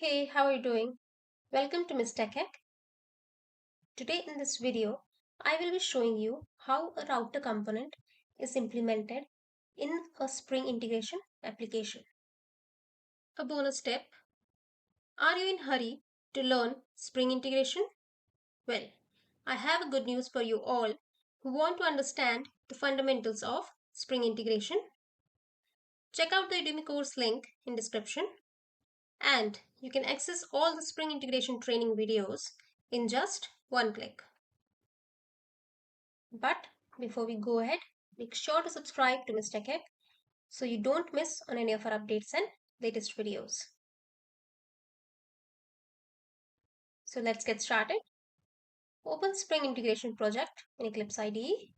Hey, how are you doing? Welcome to Miss Tech Hack. Today in this video, I will be showing you how a router component is implemented in a Spring integration application. A bonus tip: are you in a hurry to learn Spring integration? Well, I have good news for you all who want to understand the fundamentals of Spring integration. Check out the Udemy course link in description, and you can access all the Spring integration training videos in just one click. But before we go ahead, make sure to subscribe to Miss Tech Hack so you don't miss on any of our updates and latest videos. So let's get started. Open Spring Integration Project in Eclipse IDE.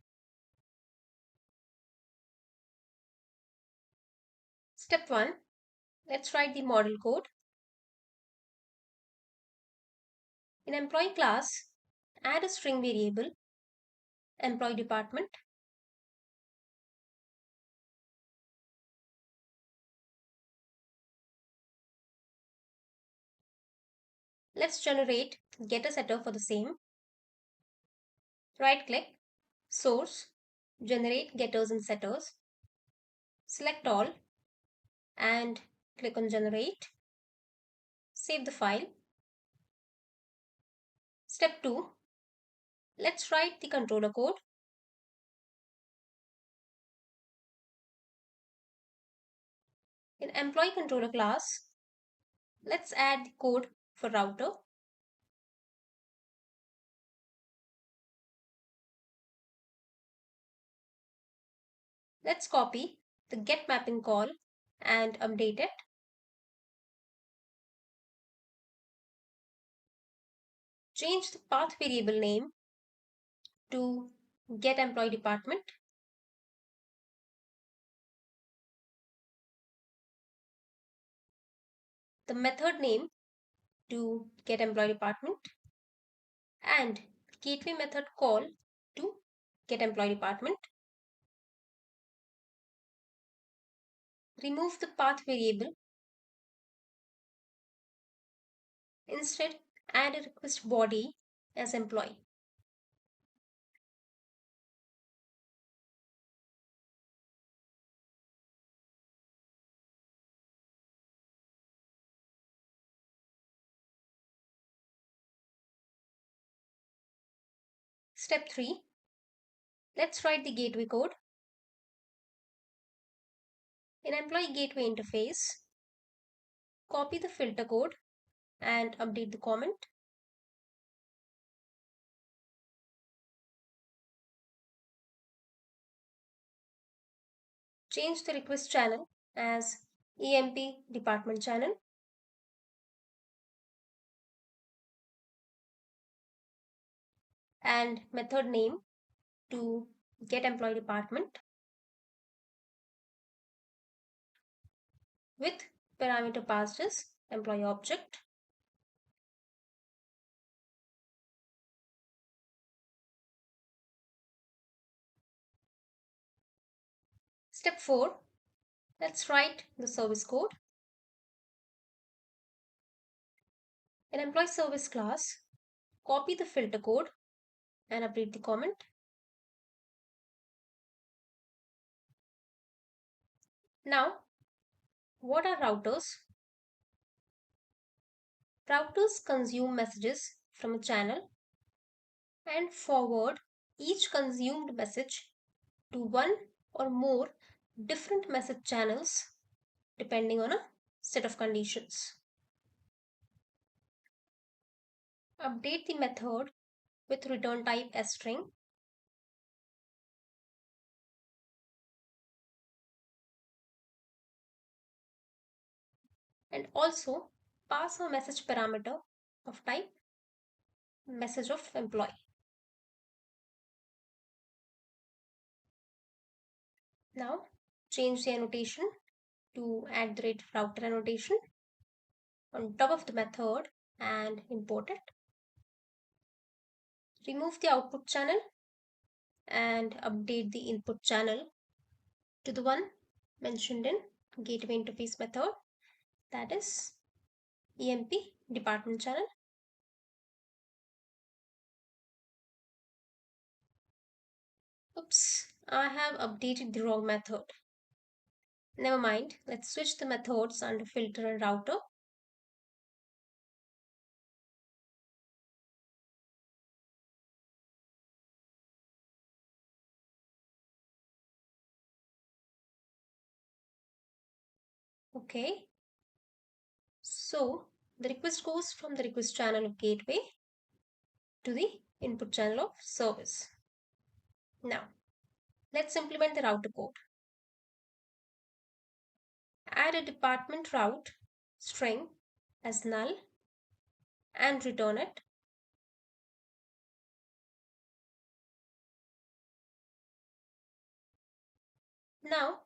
Step 1. Let's write the model code. In Employee class, add a string variable, Employee Department. Let's generate getter setter for the same. Right click, Source, Generate Getters and Setters. Select all and click on Generate. Save the file. Step 2. Let's write the controller code. In Employee Controller class, let's add the code for router. Let's copy the get mapping call and update it. Change the path variable name to get employee department. The method name to get employee department, and gateway method call to get employee department. Remove the path variable. Instead, add a request body as employee. Step 3. Let's write the gateway code. In employee gateway interface, copy the filter code and update the comment. Change the request channel as EMP department channel. And method name to get employee department with parameter passed as employee object. Step 4. Let's write the service code. In employee service class, copy the filter code and update the comment. Now, what are routers? Routers consume messages from a channel and forward each consumed message to one or more different message channels depending on a set of conditions. Update the method with return type string. And also pass a message parameter of type message of employee. Now change the annotation to @router annotation on top of the method and import it. Remove the output channel and update the input channel to the one mentioned in gateway interface method, that is EMP department channel. Oops, I have updated the wrong method. Never mind, let's switch the methods under filter and router. Okay, so the request goes from the request channel of gateway to the input channel of service. Now, let's implement the router code. Add a department route string as null and return it. Now,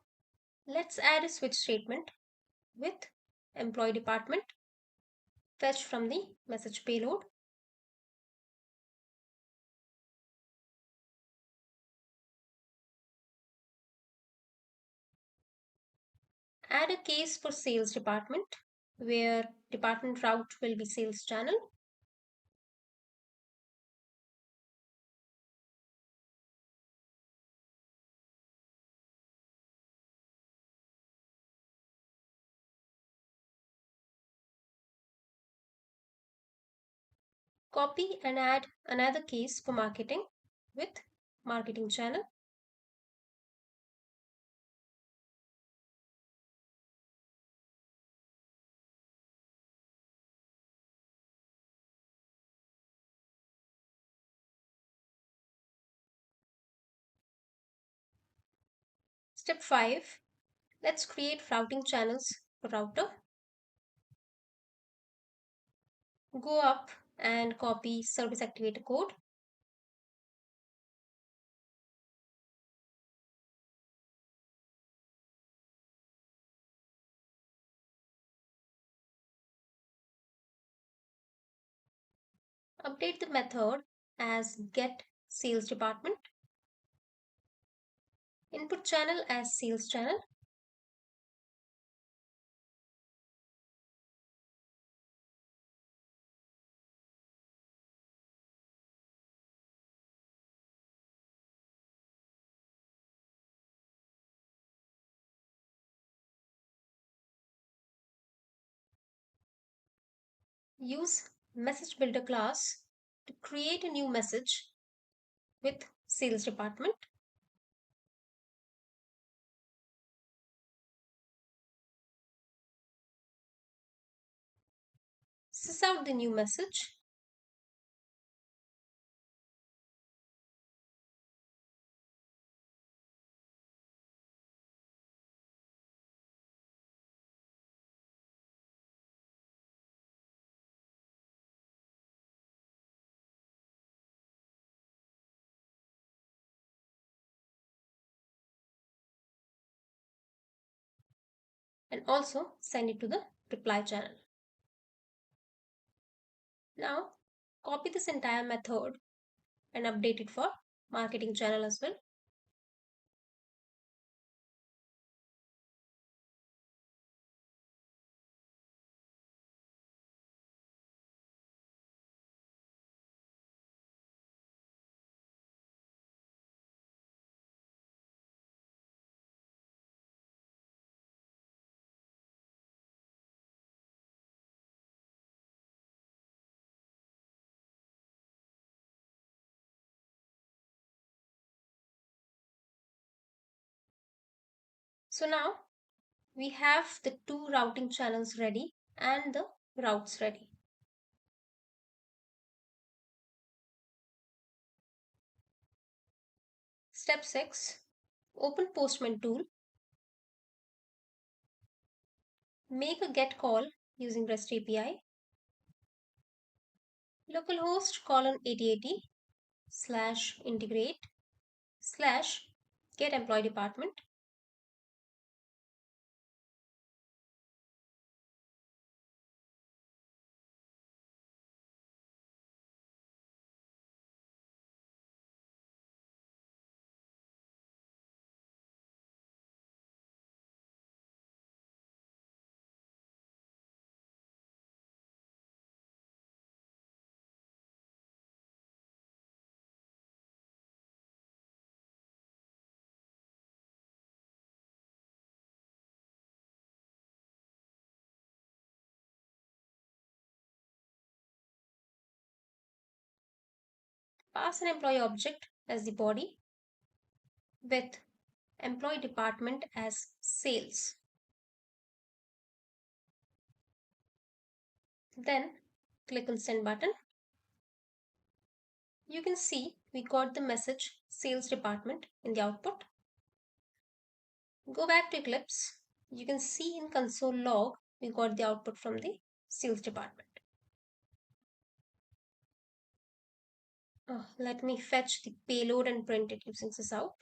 let's add a switch statement with employee department fetched from the message payload. Add a case for sales department where department route will be sales channel. Copy and add another case for marketing with marketing channel. Step 5. Let's create routing channels for router. Go up and copy service activator code. Update the method as get sales department. Input channel as sales channel. Use message builder class to create a new message with sales department. Sys out the new message. And also send it to the reply channel. Now copy this entire method and update it for marketing channel as well. So now we have the two routing channels ready and the routes ready. Step 6. Open Postman tool. Make a get call using REST API. Localhost colon 8080 slash integrate slash get employee department. Pass an employee object as the body with employee department as sales. Then click on send button. You can see we got the message sales department in the output. Go back to Eclipse. You can see in console log we got the output from the sales department. Let me fetch the payload and print it using sysout.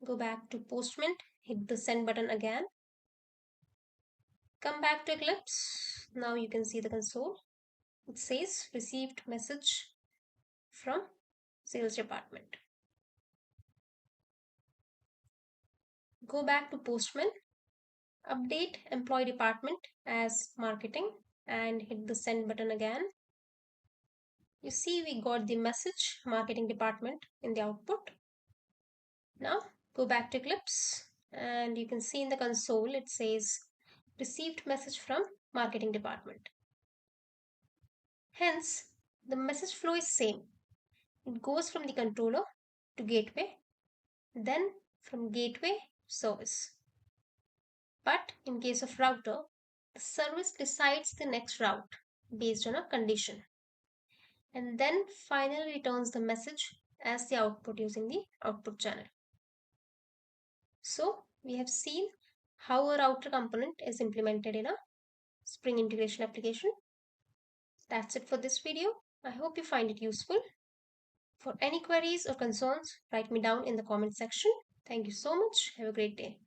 Go back to Postman, hit the send button again. Come back to Eclipse. Now you can see the console. It says received message from sales department. Go back to Postman, update employee department as marketing and hit the send button again. You see we got the message marketing department in the output. Now go back to Eclipse and you can see in the console it says received message from marketing department. Hence the message flow is same. It goes from the controller to gateway, then from gateway service. But in case of router, the service decides the next route based on a condition and then finally returns the message as the output using the output channel. So we have seen how a router component is implemented in a Spring integration application. That's it for this video. I hope you find it useful. For any queries or concerns, write me down in the comment section. Thank you so much. Have a great day.